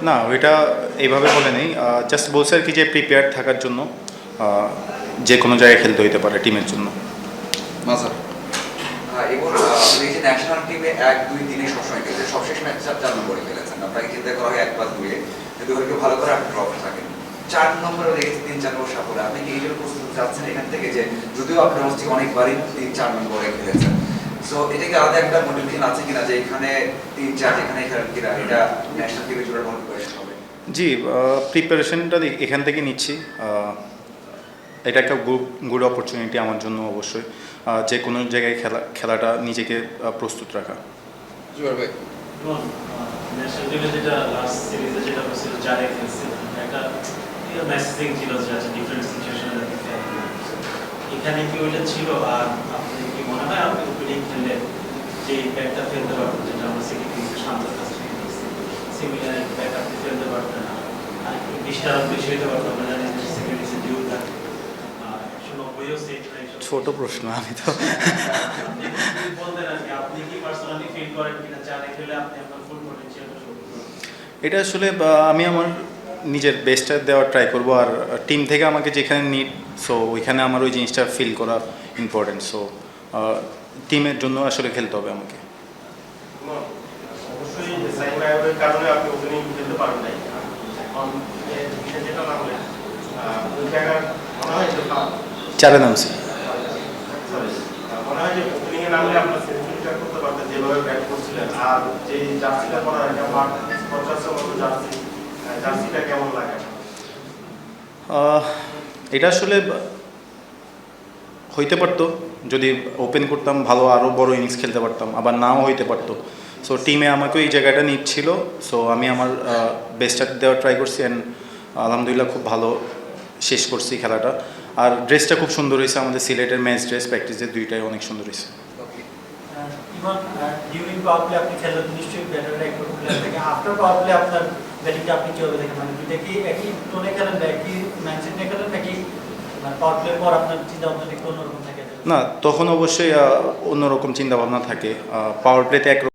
না, ওইটা এইভাবে বলে নেই, জাস্ট বলছে আর কি যে প্রিপেয়ার থাকার জন্য যে কোনো জায়গায় খেলতে হইতে পারে টিমের জন্য। মাসার এবং এই যে ন্যাশনাল টিমে 1-2-3 সবসময় খেলছে, সবশেষ ম্যাচ 4 নম্বরে খেলেছেন, আপনাকে চিন্তা করা হয় 1+2 যদি ওকে ভালো করে আপনি ড্রপ থাকেন 4 নম্বরে দেখেছি 3-4 নম্বর সাফল্য, আপনি কি এই জন্য প্রস্তুত যাচ্ছেন এখান থেকে যে যদিও আপনি অবশ্যই অনেকবারই 3-4 নম্বরে খেলেছেন, সো এটা কি আলাদা একটা মোটিভেশন আছে কিনা যে এখানে 3-4 এখানে খেলার কিনা এটা ন্যাশনাল টিমে জোড়া মোটিভেশন হবে? জি, প্রিপারেশনটা এখান থেকে নিচ্ছি। এটা একটা গুড অপরচুনিটি আমার জন্য অবশ্যই, যে কোনো জায়গায় খেলাটা নিজেকে প্রস্তুত রাখা। জুয়ার ভাই ন্যাশনাল টিমে যেটা লাস্ট সিরিজে যেটা হয়েছিল যারে খেলছিল একটা মেসেজিং ছিল যে একটা ডিফারেন্ট সিচুয়েশনে এখানে কি ওইটা ছিল, আর আপনি কি মনে হয় আপনি ওপেনিং খেললে যে ব্যাকটা ফেলতে পারবেন যেটা আমরা সেকেন্ড শান্তর কাছ থেকে সিমিলার ব্যাক আপনি ফেলতে পারবেন আর একটু বেশি হতে পারবেন, আমরা জানি যে সেকেন্ড ইসে ডিউ থাকে 190ও সেট নাই। ছোট প্রশ্ন, আমি তো বলতেন আর কি আপনি কি পার্সোনালি ফিল করেন কিনা যারে খেলে আপনি আপনার ফুল পটেনশিয়ালটা শো করতে? এটা আসলে আমি আমার নিজের বেস্টটা দেওয়ার ট্রাই করব, আর টিম থেকে আমাকে যেখানে নিড, সো ওইখানে আমার ওই জিনিসটা ফিল করা ইম্পর্টেন্ট। সো টিমের জন্য আসলে খেলতে হবে আমাকে। অবশ্যই সাইন আইবের কারণে আপনি ওপেনিং খেলতে পারেন নাই, এখন যেটা না হলে ওই জায়গায় মনে হয় যে চারে নামছি। মনে হয় যে ওপেনিংয়ে নামলে আপনার সেঞ্চুরিটা করতে পারতেন যেভাবে ব্যাট করছিলেন, আর যে জার্সিটা পরা এটা আমার 50-এর মতো জার্সিটা কেমন লাগে? এটা আসলে হইতে পারতো যদি ওপেন করতাম, ভালো আরও বড় ইনিংস খেলতে পারতাম, আবার নাও হইতে পারতো। সো টিমে আমাকে এই জায়গাটা নিচ্ছিল, সো আমি আমার বেস্টটা দেওয়ার ট্রাই করছি, অ্যান্ড আলহামদুলিল্লাহ খুব ভালো শেষ করছি খেলাটা। আর ড্রেসটা খুব সুন্দর হয়েছে, আমাদের সিলেটের ম্যাচ ড্রেস প্র্যাকটিসের দুইটাই অনেক সুন্দর হয়েছে। ইভন ডিউরিং পাওয়ার প্লে আপনি খেললেন নিশ্চয়ই ব্যাটাররা একটু প্লেয়ার থেকে, আফটার পাওয়ার প্লে আপনার ব্যাটিংটা আপনি কীভাবে দেখেন, মানে দুইটা কি একই টোনে খেলেন বা একই মাইন্ডসেট নিয়ে খেলেন নাকি পাওয়ার প্লের পর আপনার চিন্তা ভাবনা একটু অন্যরকম থাকে? না, তখন অবশ্যই অন্যরকম চিন্তাভাবনা থাকে। পাওয়ার প্লেতে একরকম